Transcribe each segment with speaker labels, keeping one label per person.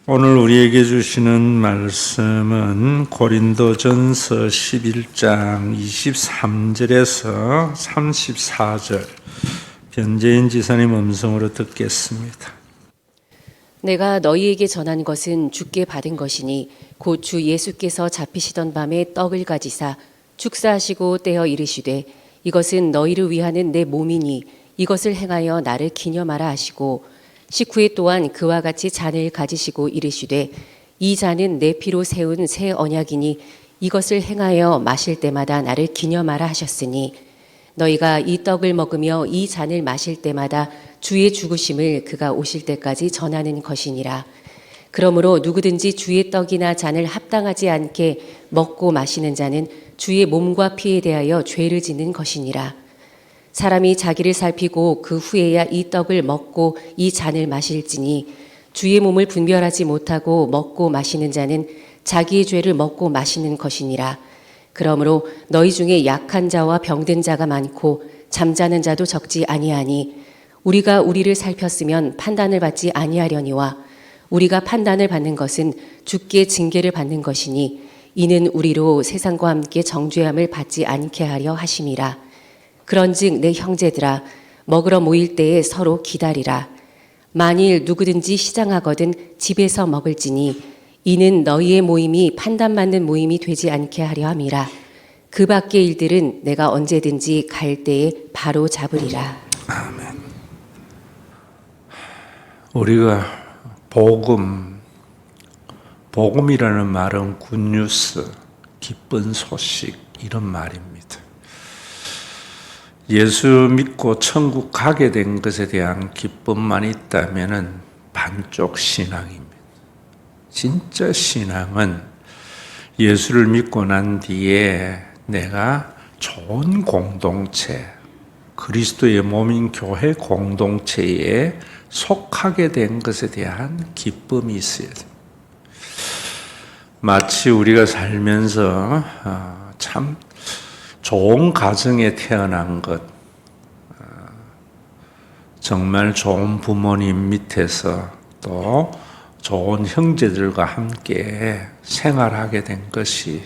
Speaker 1: 오늘 우리에게 주시는 말씀은 고린도전서 11장 23절에서 34절 변재인 지사님 음성으로 듣겠습니다.
Speaker 2: 내가 너희에게 전한 것은 주께 받은 것이니 곧 주 예수께서 잡히시던 밤에 떡을 가지사 축사하시고 떼어 이르시되 이것은 너희를 위하는 내 몸이니 이것을 행하여 나를 기념하라 하시고 식후에 또한 그와 같이 잔을 가지시고 이르시되 이 잔은 내 피로 세운 새 언약이니 이것을 행하여 마실 때마다 나를 기념하라 하셨으니 너희가 이 떡을 먹으며 이 잔을 마실 때마다 주의 죽으심을 그가 오실 때까지 전하는 것이니라. 그러므로 누구든지 주의 떡이나 잔을 합당하지 않게 먹고 마시는 자는 주의 몸과 피에 대하여 죄를 짓는 것이니라. 사람이 자기를 살피고 그 후에야 이 떡을 먹고 이 잔을 마실지니 주의 몸을 분별하지 못하고 먹고 마시는 자는 자기의 죄를 먹고 마시는 것이니라. 그러므로 너희 중에 약한 자와 병든 자가 많고 잠자는 자도 적지 아니하니 우리가 우리를 살폈으면 판단을 받지 아니하려니와 우리가 판단을 받는 것은 주께 징계를 받는 것이니 이는 우리로 세상과 함께 정죄함을 받지 않게 하려 하심이라. 그런즉 내 형제들아 먹으러 모일 때에 서로 기다리라. 만일 누구든지 시장하거든 집에서 먹을지니 이는 너희의 모임이 판단받는 모임이 되지 않게 하려 함이라. 그 밖의 일들은 내가 언제든지 갈 때에 바로 잡으리라.
Speaker 1: 아멘. 우리가 복음이라는 말은 굿뉴스, 기쁜 소식 이런 말입니다. 예수 믿고 천국 가게 된 것에 대한 기쁨만 있다면은 반쪽 신앙입니다. 진짜 신앙은 예수를 믿고 난 뒤에 내가 좋은 공동체, 그리스도의 몸인 교회 공동체에 속하게 된 것에 대한 기쁨이 있어야 됩니다. 마치 우리가 살면서 참 좋은 가정에 태어난 것, 정말 좋은 부모님 밑에서 또 좋은 형제들과 함께 생활하게 된 것이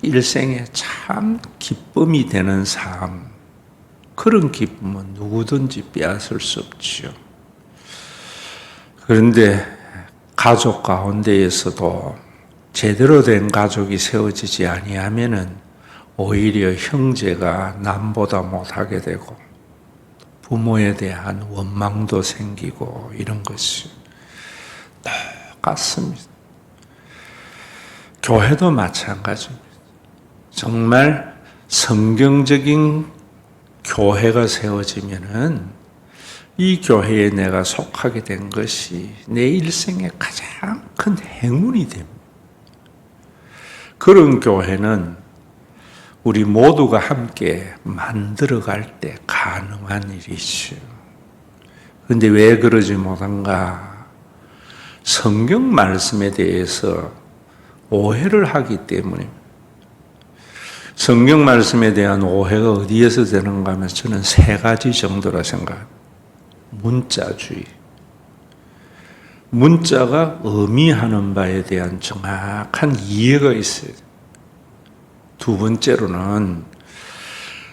Speaker 1: 일생에 참 기쁨이 되는 삶, 그런 기쁨은 누구든지 빼앗을 수 없지요. 그런데 가족 가운데에서도 제대로 된 가족이 세워지지 아니하면은 오히려 형제가 남보다 못하게 되고 부모에 대한 원망도 생기고 이런 것이 똑같습니다. 교회도 마찬가지입니다. 정말 성경적인 교회가 세워지면은 이 교회에 내가 속하게 된 것이 내 일생의 가장 큰 행운이 됩니다. 그런 교회는 우리 모두가 함께 만들어갈 때 가능한 일이죠. 그런데 왜 그러지 못한가? 성경 말씀에 대해서 오해를 하기 때문입니다. 성경 말씀에 대한 오해가 어디에서 되는가 하면 저는 세 가지 정도라 생각합니다. 문자주의. 문자가 의미하는 바에 대한 정확한 이해가 있어야 돼요. 두 번째로는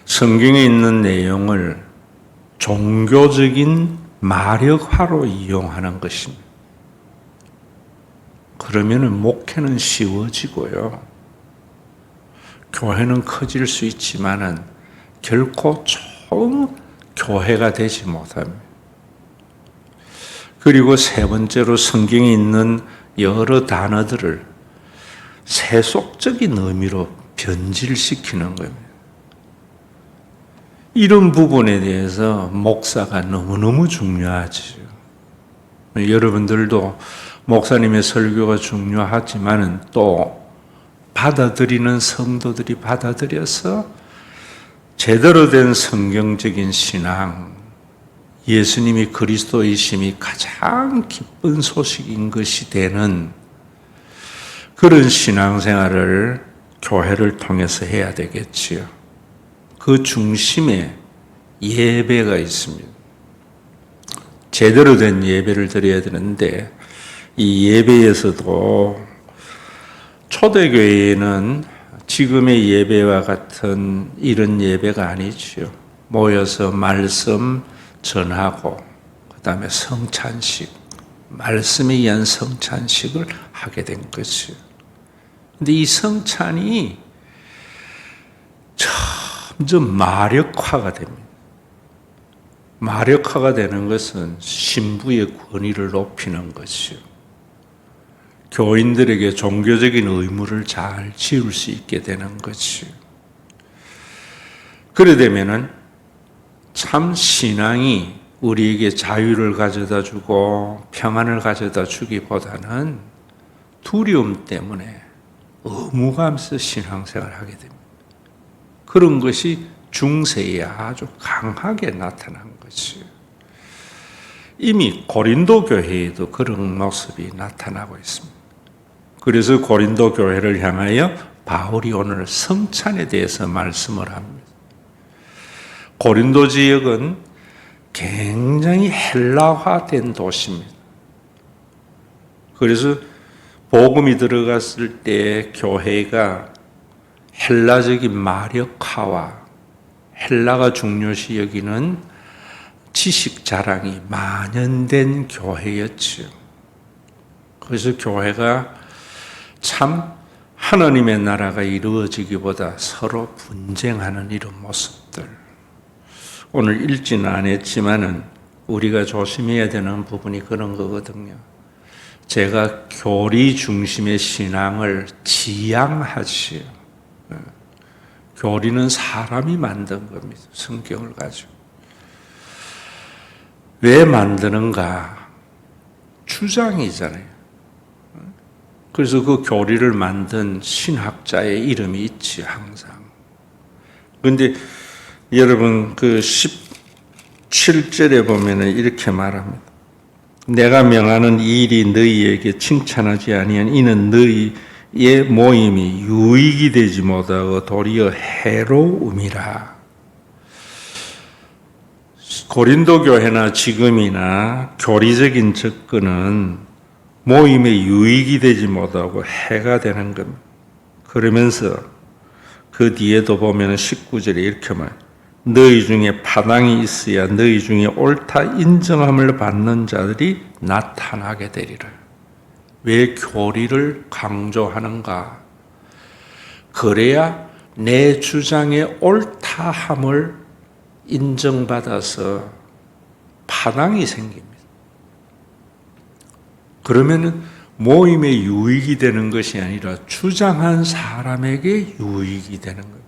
Speaker 1: 성경에 있는 내용을 종교적인 마력화로 이용하는 것입니다. 그러면은 목회는 쉬워지고요. 교회는 커질 수 있지만은 결코 좋은 교회가 되지 못합니다. 그리고 세 번째로 성경에 있는 여러 단어들을 세속적인 의미로 변질시키는 겁니다. 이런 부분에 대해서 목사가 너무너무 중요하죠. 여러분들도 목사님의 설교가 중요하지만은 또 받아들이는 성도들이 받아들여서 제대로 된 성경적인 신앙, 예수님이 그리스도이심이 가장 기쁜 소식인 것이 되는 그런 신앙생활을 교회를 통해서 해야 되겠지요. 그 중심에 예배가 있습니다. 제대로 된 예배를 드려야 되는데 이 예배에서도 초대교회는 지금의 예배와 같은 이런 예배가 아니지요. 모여서 말씀 전하고 그 다음에 성찬식, 말씀에 의한 성찬식을 하게 된 것이요. 근데 이 성찬이 점점 마력화가 됩니다. 마력화가 되는 것은 신부의 권위를 높이는 것이요. 교인들에게 종교적인 의무를 잘 지을 수 있게 되는 것이요. 그래 되면은 참 신앙이 우리에게 자유를 가져다 주고 평안을 가져다 주기보다는 두려움 때문에 의무감에서 신앙생활을 하게 됩니다. 그런 것이 중세에 아주 강하게 나타난 것이에요. 이미 고린도 교회에도 그런 모습이 나타나고 있습니다. 그래서 고린도 교회를 향하여 바울이 오늘 성찬에 대해서 말씀을 합니다. 고린도 지역은 굉장히 헬라화된 도시입니다. 그래서 복음이 들어갔을 때 교회가 헬라적인 마력화와 헬라가 중요시 여기는 지식 자랑이 만연된 교회였지요. 그래서 교회가 참 하나님의 나라가 이루어지기보다 서로 분쟁하는 이런 모습들. 오늘 읽지는 않았지만은 우리가 조심해야 되는 부분이 그런 거거든요. 제가 교리 중심의 신앙을 지향하지요. 교리는 사람이 만든 겁니다. 성경을 가지고. 왜 만드는가? 주장이잖아요. 그래서 그 교리를 만든 신학자의 이름이 있지, 항상. 그런데 여러분, 그 17절에 보면은 이렇게 말합니다. 내가 명하는 이 일이 너희에게 칭찬하지 아니한 이는 너희의 모임이 유익이 되지 못하고 도리어 해로움이라. 고린도 교회나 지금이나 교리적인 접근은 모임에 유익이 되지 못하고 해가 되는 겁니다. 그러면서 그 뒤에도 보면 19절에 이렇게 말해요. 너희 중에 파당이 있어야 너희 중에 옳다 인정함을 받는 자들이 나타나게 되리라. 왜 교리를 강조하는가? 그래야 내 주장의 옳다함을 인정받아서 파당이 생깁니다. 그러면은 모임에 유익이 되는 것이 아니라 주장한 사람에게 유익이 되는 거예요.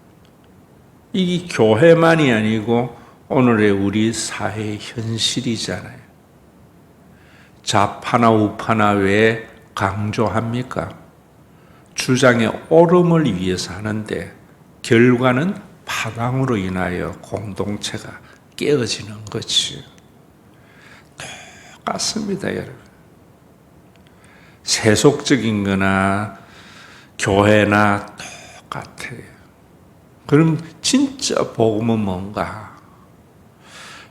Speaker 1: 이게 교회만이 아니고 오늘의 우리 사회의 현실이잖아요. 좌파나 우파나 왜 강조합니까? 주장의 옳음을 위해서 하는데 결과는 파당으로 인하여 공동체가 깨어지는 것이요. 똑같습니다, 여러분. 세속적인 거나 교회나 똑같아요. 그럼 진짜 복음은 뭔가?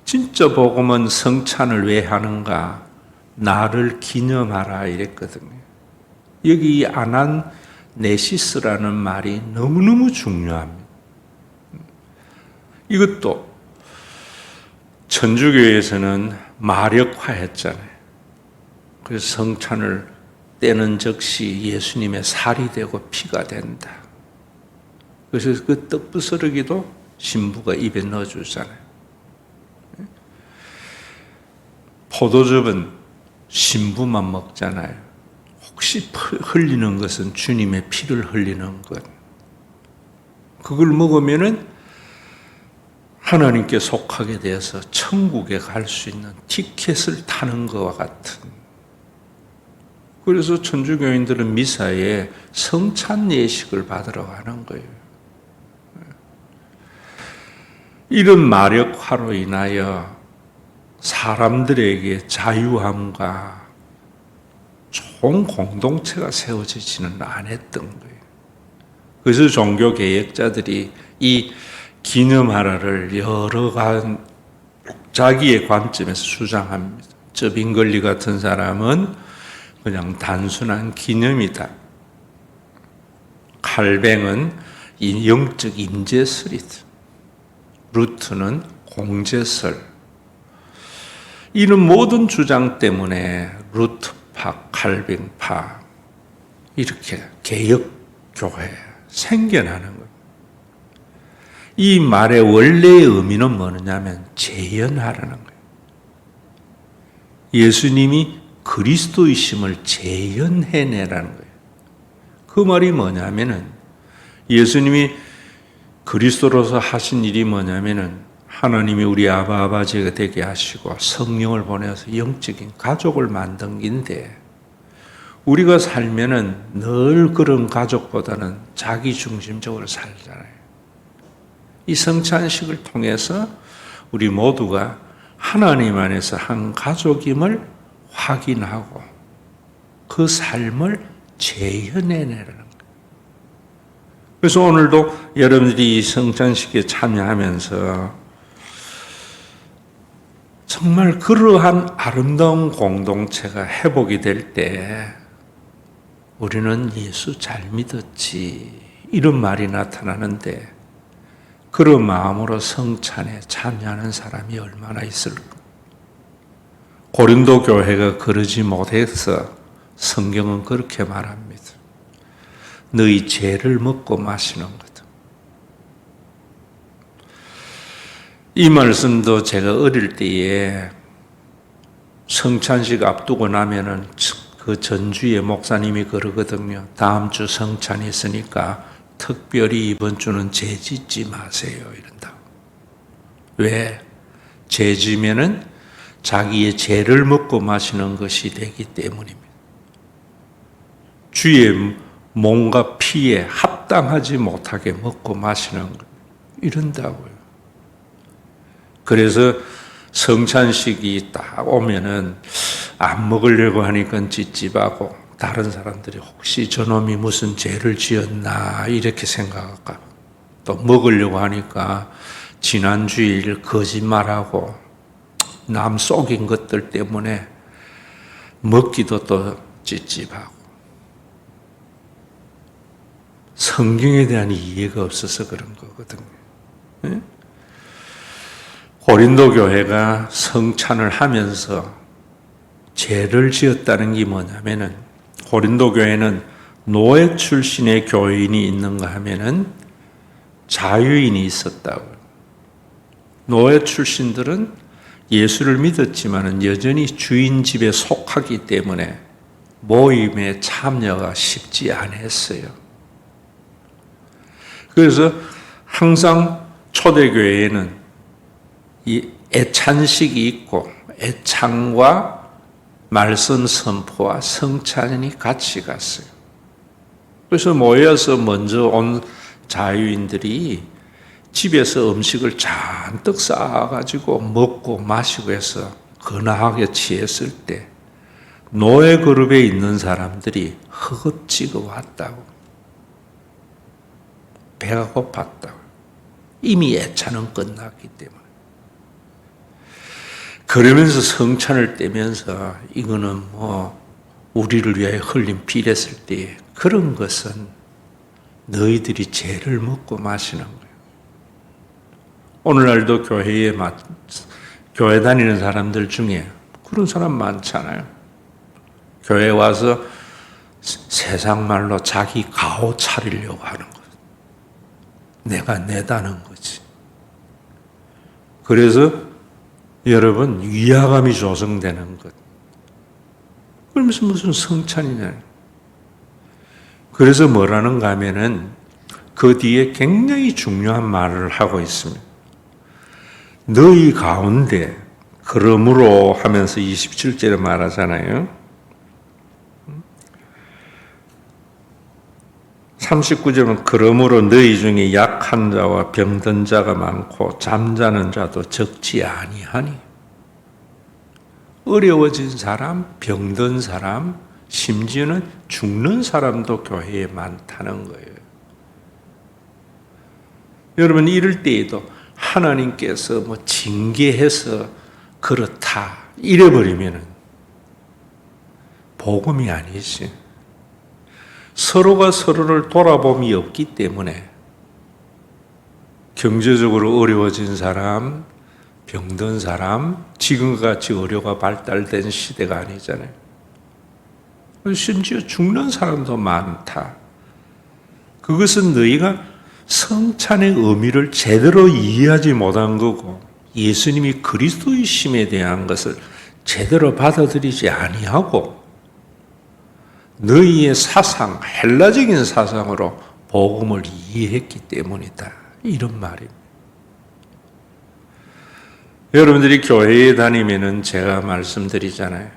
Speaker 1: 진짜 복음은 성찬을 왜 하는가? 나를 기념하라 이랬거든요. 여기 아난네시스라는 말이 너무너무 중요합니다. 이것도 천주교에서는 마력화했잖아요. 그래서 성찬을 때는 즉시 예수님의 살이 되고 피가 된다. 그래서 그 떡부스러기도 신부가 입에 넣어주잖아요. 포도즙은 신부만 먹잖아요. 혹시 흘리는 것은 주님의 피를 흘리는 것. 그걸 먹으면은 하나님께 속하게 되어서 천국에 갈 수 있는 티켓을 타는 것과 같은. 그래서 천주교인들은 미사에 성찬 예식을 받으러 가는 거예요. 이런 마력화로 인하여 사람들에게 자유함과 좋은 공동체가 세워지지는 않았던 거예요. 그래서 종교개혁자들이 이 기념하라를 여러 가지 자기의 관점에서 주장합니다. 저 빙글리 같은 사람은 그냥 단순한 기념이다. 칼뱅은 이 영적 임재설이다. 루트는 공제설. 이런 모든 주장 때문에 루트파, 칼뱅파 이렇게 개혁교회 생겨나는 거예요. 이 말의 원래의 의미는 뭐냐면 재현하라는 거예요. 예수님이 그리스도이심을 재현해내라는 거예요. 그 말이 뭐냐면은 예수님이 그리스도로서 하신 일이 뭐냐면은 하나님이 우리 아버지가 되게 하시고 성령을 보내서 영적인 가족을 만든 긴데 우리가 살면은 늘 그런 가족보다는 자기 중심적으로 살잖아요. 이 성찬식을 통해서 우리 모두가 하나님 안에서 한 가족임을 확인하고 그 삶을 재현해내라는 거예요. 그래서 오늘도 여러분들이 이 성찬식에 참여하면서 정말 그러한 아름다운 공동체가 회복이 될 때 우리는 예수 잘 믿었지 이런 말이 나타나는데 그런 마음으로 성찬에 참여하는 사람이 얼마나 있을까? 고린도 교회가 그러지 못해서 성경은 그렇게 말합니다. 너희 죄를 먹고 마시는 거다. 이 말씀도 제가 어릴 때에 성찬식 앞두고 나면은 그 전주에 목사님이 그러거든요. 다음 주 성찬이 있으니까 특별히 이번 주는 죄 짓지 마세요. 이런다. 왜? 죄 지면은 자기의 죄를 먹고 마시는 것이 되기 때문입니다. 주의 몸과 피에 합당하지 못하게 먹고 마시는 것. 이런다고요. 그래서 성찬식이 딱 오면은 안 먹으려고 하니까 찝찝하고 다른 사람들이 혹시 저놈이 무슨 죄를 지었나 이렇게 생각할까. 또 먹으려고 하니까 지난주일 거짓말하고 남 속인 것들 때문에 먹기도 또 찝찝하고 성경에 대한 이해가 없어서 그런 거거든요. 네? 고린도 교회가 성찬을 하면서 죄를 지었다는 게 뭐냐면은 고린도 교회는 노예 출신의 교인이 있는가 하면은 자유인이 있었다고요. 노예 출신들은 예수를 믿었지만은 여전히 주인 집에 속하기 때문에 모임에 참여가 쉽지 않았어요. 그래서 항상 초대교회에는 이 애찬식이 있고 애창과 말씀 선포와 성찬이 같이 갔어요. 그래서 모여서 먼저 온 자유인들이 집에서 음식을 잔뜩 쌓아가지고 먹고 마시고 해서 거나하게 취했을 때 노예 그룹에 있는 사람들이 허겁지겁 왔다고. 배가 고팠다고. 이미 애찬은 끝났기 때문에. 그러면서 성찬을 떼면서 이거는 우리를 위하여 흘린 피랬을 때 그런 것은 너희들이 죄를 먹고 마시는 거예요. 오늘날도 교회 다니는 사람들 중에 그런 사람 많잖아요. 교회 와서 세상 말로 자기 가오 차리려고 하는 것. 내가 내다는 거지. 그래서 여러분 위화감이 조성되는 것. 그러면서 무슨 성찬이냐. 그래서 뭐라는가 하면은 그 뒤에 굉장히 중요한 말을 하고 있습니다. 너희 가운데 그러므로 하면서 27절에 말하잖아요. 39절은 그러므로 너희 중에 약한 자와 병든 자가 많고 잠자는 자도 적지 아니하니. 어려워진 사람, 병든 사람, 심지어는 죽는 사람도 교회에 많다는 거예요. 여러분 이럴 때에도 하나님께서 징계해서 그렇다 이래버리면은 복음이 아니지. 서로가 서로를 돌아봄이 없기 때문에 경제적으로 어려워진 사람, 병든 사람, 지금같이 의료가 발달된 시대가 아니잖아요. 심지어 죽는 사람도 많다. 그것은 너희가 성찬의 의미를 제대로 이해하지 못한 거고 예수님이 그리스도이심에 대한 것을 제대로 받아들이지 아니하고 너희의 사상, 헬라적인 사상으로 복음을 이해했기 때문이다. 이런 말입니다. 여러분들이 교회에 다니면은 제가 말씀드리잖아요.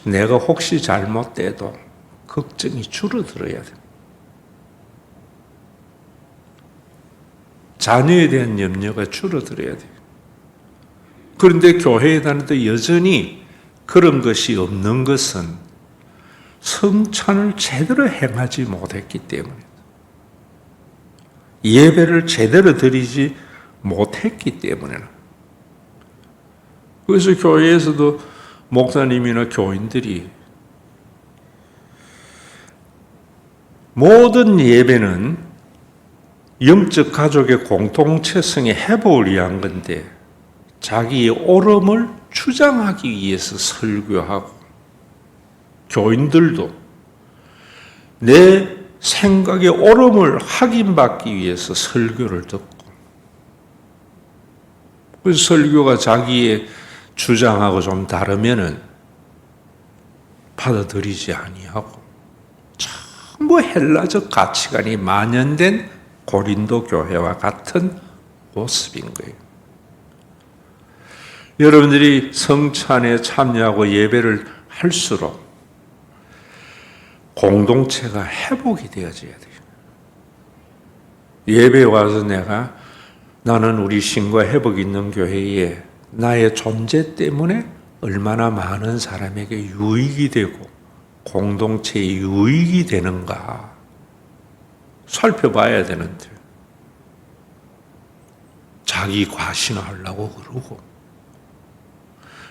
Speaker 1: 내가 혹시 잘못돼도 걱정이 줄어들어야 돼. 자녀에 대한 염려가 줄어들어야 돼. 그런데 교회에 다니도 여전히 그런 것이 없는 것은 성찬을 제대로 행하지 못했기 때문이다. 예배를 제대로 드리지 못했기 때문이다. 그래서 교회에서도 목사님이나 교인들이 모든 예배는 영적 가족의 공동체성의 회복을 위한 건데 자기의 옳음을 주장하기 위해서 설교하고 교인들도 내 생각의 옳음을 확인받기 위해서 설교를 듣고 그 설교가 자기의 주장하고 좀 다르면은 받아들이지 아니하고 전부 헬라적 가치관이 만연된 고린도 교회와 같은 모습인 거예요. 여러분들이 성찬에 참여하고 예배를 할수록 공동체가 회복이 되어져야 돼요. 예배에 와서 나는 우리 신과 회복 있는 교회에 나의 존재 때문에 얼마나 많은 사람에게 유익이 되고 공동체에 유익이 되는가 살펴봐야 되는데 자기 과신하려고 그러고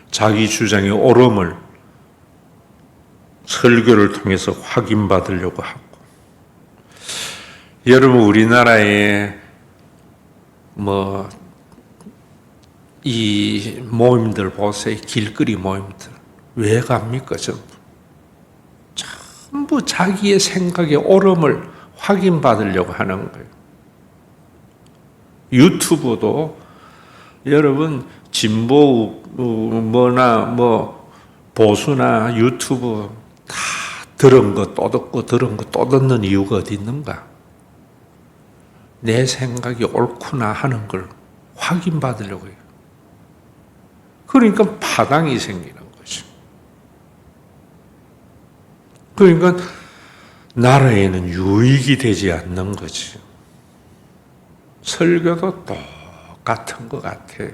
Speaker 1: 자기 주장의 옳음을 설교를 통해서 확인받으려고 하고 여러분 우리나라에 이 모임들 보세요. 길거리 모임들. 왜 갑니까? 전부 자기의 생각의 옳음을 확인받으려고 하는 거예요. 유튜브도 여러분 진보 보수나 유튜브 다 들은 거 또 듣고 들은 거 또 듣는 이유가 어디 있는가? 내 생각이 옳구나 하는 걸 확인받으려고 해요. 그러니까 파당이 생기는 거죠. 그러니까 나라에는 유익이 되지 않는 거지. 설교도 똑같은 것 같아요.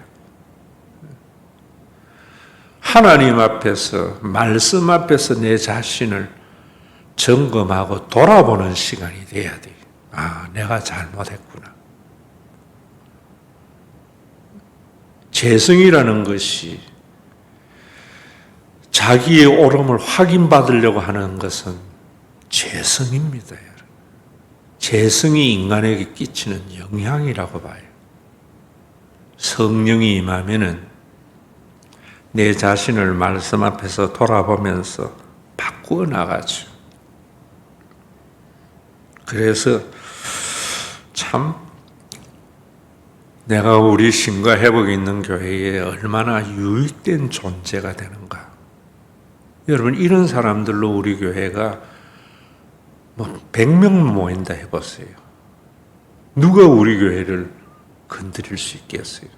Speaker 1: 하나님 앞에서, 말씀 앞에서 내 자신을 점검하고 돌아보는 시간이 돼야 돼요. 아, 내가 잘못했구나. 재성이라는 것이 자기의 옳음을 확인받으려고 하는 것은 재성입니다. 재성이 인간에게 끼치는 영향이라고 봐요. 성령이 임하면은 내 자신을 말씀 앞에서 돌아보면서 바꾸어 나가죠. 그래서 참 내가 우리 신과 회복이 있는 교회에 얼마나 유익된 존재가 되는가. 여러분 이런 사람들로 우리 교회가 100명 모인다 해보세요. 누가 우리 교회를 건드릴 수 있겠어요?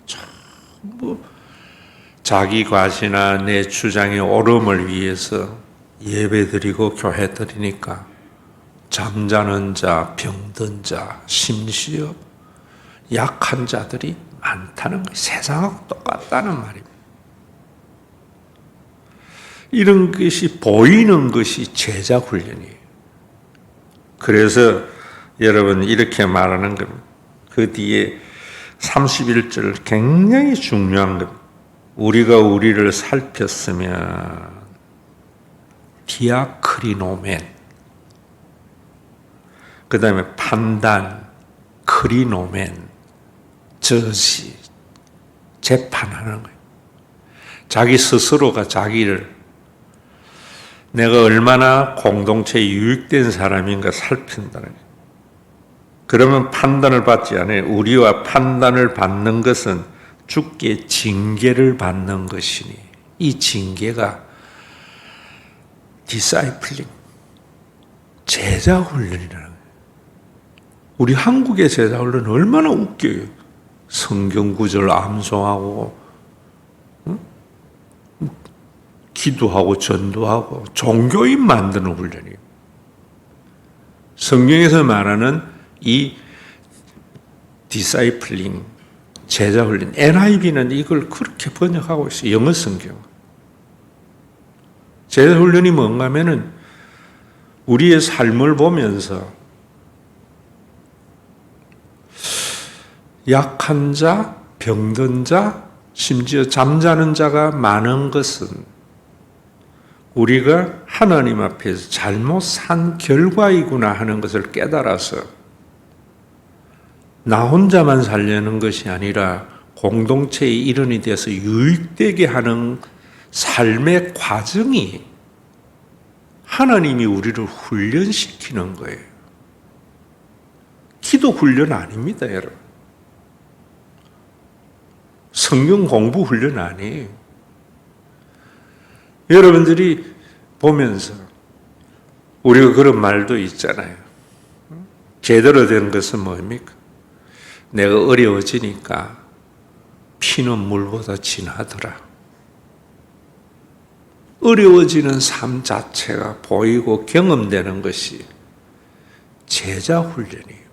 Speaker 1: 전부 자기 과시나 내 주장의 옳음을 위해서 예배드리고 교회 드리니까 잠자는 자, 병든 자, 심지어 약한 자들이 많다는 거예요. 세상하고 똑같다는 말입니다. 이런 것이 보이는 것이 제자 훈련이에요. 그래서 여러분 이렇게 말하는 겁니다. 그 뒤에 31절 굉장히 중요한 겁니다. 우리가 우리를 살폈으면 디아크리노멘, 그 다음에 판단, 크리노멘, 저지, 재판하는 거예요. 자기 스스로가 자기를 내가 얼마나 공동체에 유익된 사람인가 살핀다는 거예요. 그러면 판단을 받지 않아요. 우리와 판단을 받는 것은 주께 징계를 받는 것이니 이 징계가 디사이플링, 제자 훈련이라는 거예요. 우리 한국의 제자 훈련은 얼마나 웃겨요. 성경 구절 암송하고 기도하고 전도하고 종교인 만드는 훈련이에요. 성경에서 말하는 이 디사이플링, 제자 훈련, NIV는 이걸 그렇게 번역하고 있어요. 영어 성경. 제자 훈련이 뭔가 하면은 우리의 삶을 보면서 약한 자, 병든 자, 심지어 잠자는 자가 많은 것은 우리가 하나님 앞에서 잘못 산 결과이구나 하는 것을 깨달아서 나 혼자만 살려는 것이 아니라 공동체의 일원이 되어서 유익되게 하는 삶의 과정이 하나님이 우리를 훈련시키는 거예요. 기도 훈련 아닙니다, 여러분. 성경 공부 훈련 아니에요. 여러분들이 보면서 우리가 그런 말도 있잖아요. 제대로 된 것은 뭡니까? 내가 어려워지니까 피는 물보다 진하더라. 어려워지는 삶 자체가 보이고 경험되는 것이 제자 훈련이에요.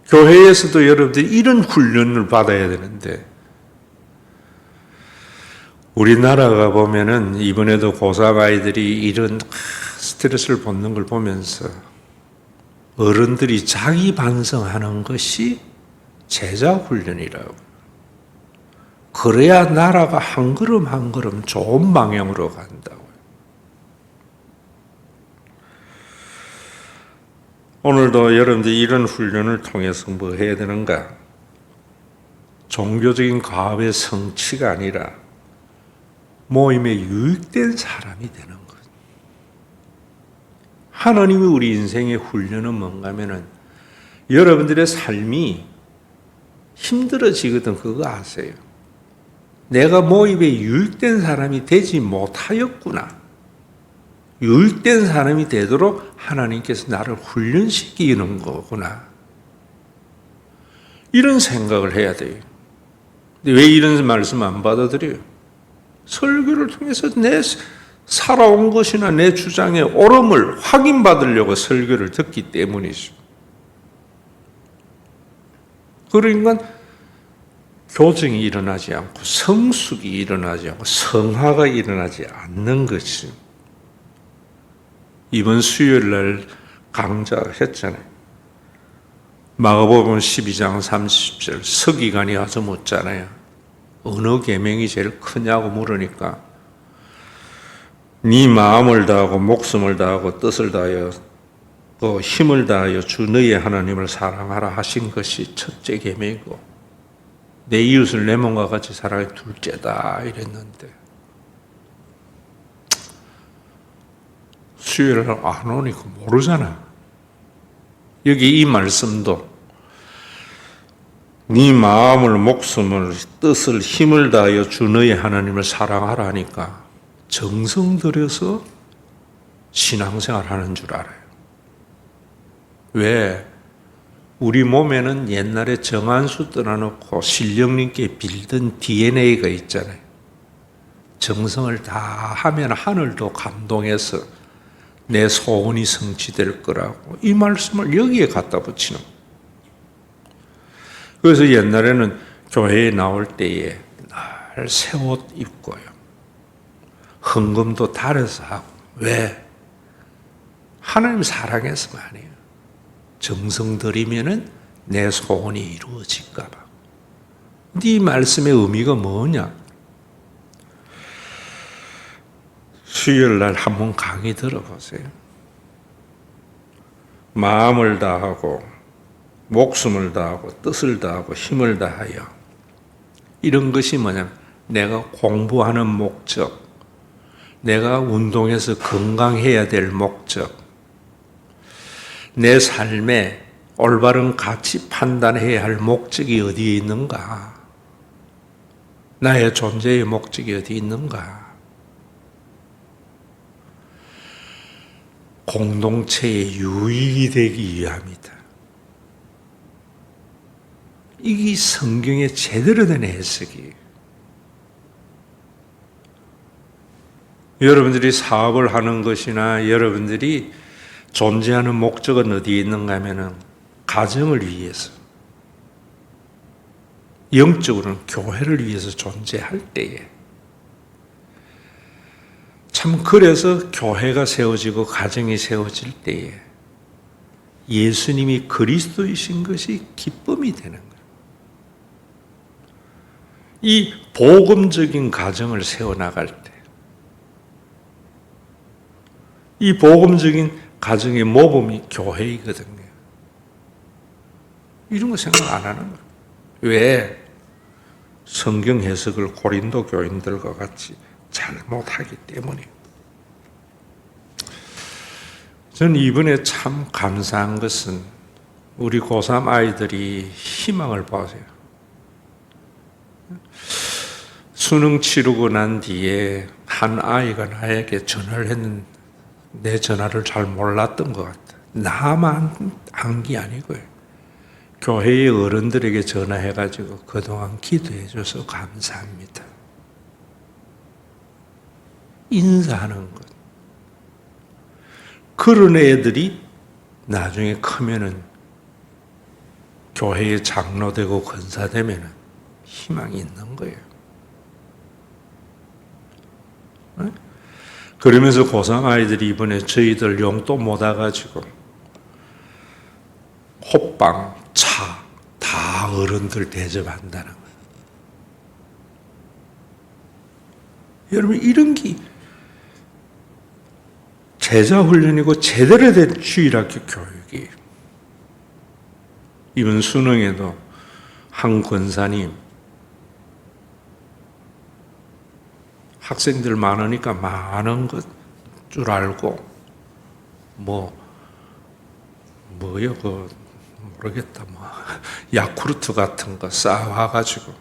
Speaker 1: 교회에서도 여러분들이 이런 훈련을 받아야 되는데 우리나라가 보면은 이번에도 고3 아이들이 이런 스트레스를 받는 걸 보면서 어른들이 자기 반성하는 것이 제자 훈련이라고. 그래야 나라가 한 걸음 한 걸음 좋은 방향으로 간다고요. 오늘도 여러분들이 이런 훈련을 통해서 뭐 해야 되는가? 종교적인 가업의 성취가 아니라 모임에 유익된 사람이 되는 것. 하나님이 우리 인생의 훈련은 뭔가 하면은 여러분들의 삶이 힘들어지거든 그거 아세요? 내가 모임에 유익된 사람이 되지 못하였구나. 유익된 사람이 되도록 하나님께서 나를 훈련시키는 거구나. 이런 생각을 해야 돼요. 근데 왜 이런 말씀 안 받아들여요? 설교를 통해서 내 살아온 것이나 내 주장의 옳음을 확인받으려고 설교를 듣기 때문이죠. 그러니까 교정이 일어나지 않고 성숙이 일어나지 않고 성화가 일어나지 않는 것이 이번 수요일 날 강좌를 했잖아요. 마가복음 12장 30절 서기관이 와서 묻잖아요. 어느 계명이 제일 크냐고 물으니까 네 마음을 다하고 목숨을 다하고 뜻을 다하여 또 힘을 다하여 주 너의 하나님을 사랑하라 하신 것이 첫째 계명이고 내 이웃을 내 몸과 같이 사랑해 둘째다 이랬는데 수요일 날 안 오니까 모르잖아. 여기 이 말씀도 네 마음을 목숨을 뜻을 힘을 다하여 주 너의 하나님을 사랑하라 하니까 정성 들여서 신앙생활 하는 줄 알아요. 왜? 우리 몸에는 옛날에 정한수 떠나놓고 신령님께 빌던 DNA가 있잖아요. 정성을 다 하면 하늘도 감동해서 내 소원이 성취될 거라고 이 말씀을 여기에 갖다 붙이는 거예요. 그래서 옛날에는 교회에 나올 때에 날 새 옷 입고요. 헌금도 달아서 하고. 왜? 하나님 사랑해서가 아니에요. 정성 들이면은 내 소원이 이루어질까 봐. 네 말씀의 의미가 뭐냐? 수요일날 한번 강의 들어보세요. 마음을 다하고 목숨을 다하고 뜻을 다하고 힘을 다하여, 이런 것이 뭐냐면 내가 공부하는 목적, 내가 운동해서 건강해야 될 목적, 내 삶에 올바른 가치 판단해야 할 목적이 어디에 있는가? 나의 존재의 목적이 어디 있는가? 공동체의 유익이 되기 위함이다. 이게 성경의 제대로 된 해석이에요. 여러분들이 사업을 하는 것이나 여러분들이 존재하는 목적은 어디에 있는가 하면은 가정을 위해서, 영적으로는 교회를 위해서 존재할 때에, 참 그래서 교회가 세워지고 가정이 세워질 때에 예수님이 그리스도이신 것이 기쁨이 되는 거예요. 이 복음적인 가정을 세워나갈 때, 이 복음적인 가정의 모범이 교회이거든요. 이런 거 생각 안 하는 거예요. 왜? 성경 해석을 고린도 교인들과 같이 잘못하기 때문에. 저는 이번에 참 감사한 것은 우리 고3 아이들이 희망을 보세요. 수능 치르고 난 뒤에 한 아이가 나에게 전화를 했는데 내 전화를 잘 몰랐던 것 같아. 나만 한 게 아니고요. 교회의 어른들에게 전화해가지고 그동안 기도해줘서 감사합니다. 인사하는 것. 그런 애들이 나중에 크면은 교회의 장로되고 권사되면은 희망이 있는 거예요. 그러면서 고3 아이들이 이번에 저희들 용돈 못 와가지고 호빵, 차 다 어른들 대접한다는 거예요. 여러분, 이런 게 제자 훈련이고 제대로 된 주일학교 교육이에요. 이번 수능에도 한 권사님, 학생들 많으니까 많은 것 줄 알고 모르겠다, 야쿠르트 같은 거 쌓아와가지고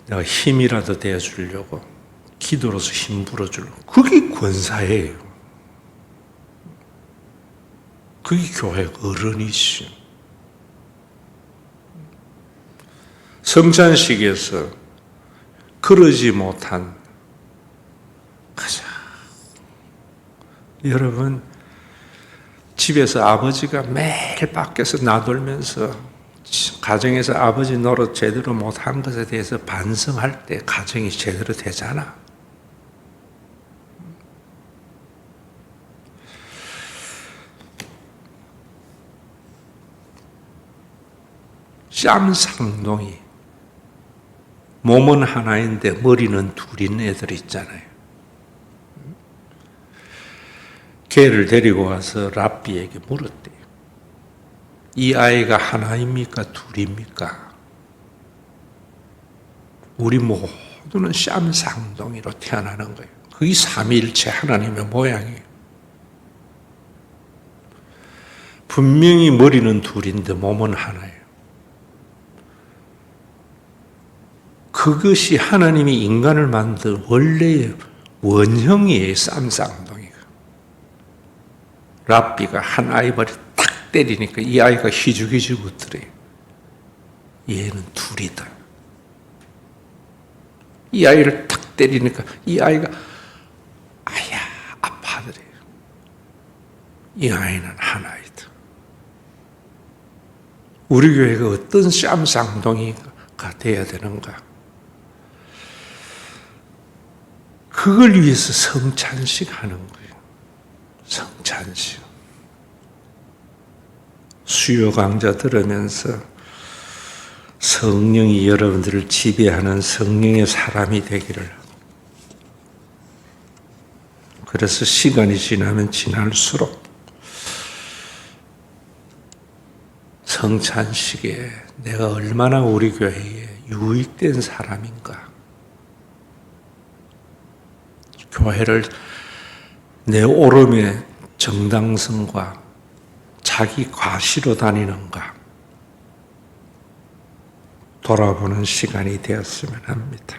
Speaker 1: 내가 힘이라도 대주려고 기도로서 힘 불어주려고. 그게 권사예요. 그게 교회 어른이시죠. 성찬식에서 그러지 못한 가자. 여러분, 집에서 아버지가 매일 밖에서 나돌면서 가정에서 아버지 노릇 제대로 못한 것에 대해서 반성할 때 가정이 제대로 되잖아. 쌈상동이 몸은 하나인데 머리는 둘인 애들 있잖아요. 걔를 데리고 와서 랍비에게 물었대요. 이 아이가 하나입니까? 둘입니까? 우리 모두는 쌈상동이로 태어나는 거예요. 그게 삼위일체 하나님의 모양이에요. 분명히 머리는 둘인데 몸은 하나예요. 그것이 하나님이 인간을 만든 원래의 원형이에요. 쌈상동이가. 랍비가 한 아이 머리 딱 때리니까 이 아이가 희죽희죽 웃더래요. 얘는 둘이다. 이 아이를 탁 때리니까 이 아이가 아파하더래요. 이 아이는 하나이다. 우리 교회가 어떤 쌈상동이가 돼야 되는가? 그걸 위해서 성찬식 하는 거예요. 성찬식. 수요 강좌 들으면서 성령이 여러분들을 지배하는 성령의 사람이 되기를. 그래서 시간이 지나면 지날수록 성찬식에 내가 얼마나 우리 교회에 유익된 사람인가, 교회를 내 오름의 정당성과 자기 과시로 다니는가 돌아보는 시간이 되었으면 합니다.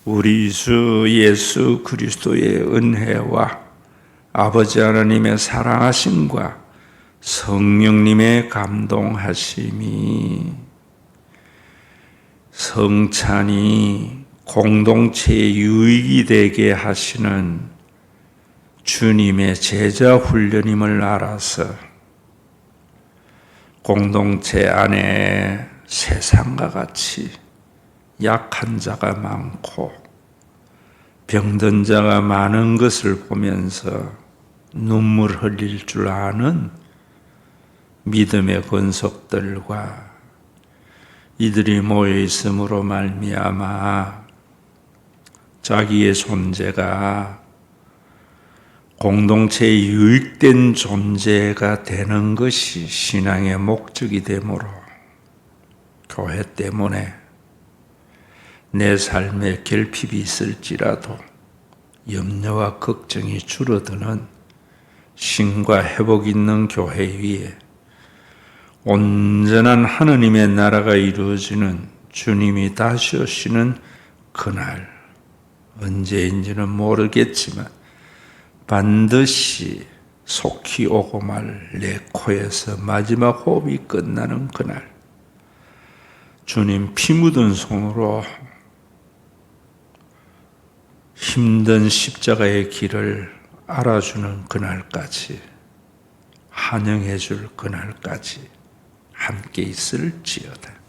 Speaker 1: 우리 주 예수 그리스도의 은혜와 아버지 하나님의 사랑하심과 성령님의 감동하심이 성찬이 공동체의 유익이 되게 하시는 주님의 제자 훈련임을 알아서 공동체 안에 세상과 같이 약한 자가 많고 병든 자가 많은 것을 보면서 눈물 흘릴 줄 아는 믿음의 권속들과 이들이 모여 있음으로 말미암아 자기의 존재가 공동체의 유익된 존재가 되는 것이 신앙의 목적이 되므로 교회 때문에 내 삶에 결핍이 있을지라도 염려와 걱정이 줄어드는 신과 회복 있는 교회 위에 온전한 하느님의 나라가 이루어지는 주님이 다시 오시는 그날, 언제인지는 모르겠지만 반드시 속히 오고 말 내 코에서 마지막 호흡이 끝나는 그날, 주님 피 묻은 손으로 힘든 십자가의 길을 알아주는 그날까지, 환영해 줄 그날까지 함께 있을지어다.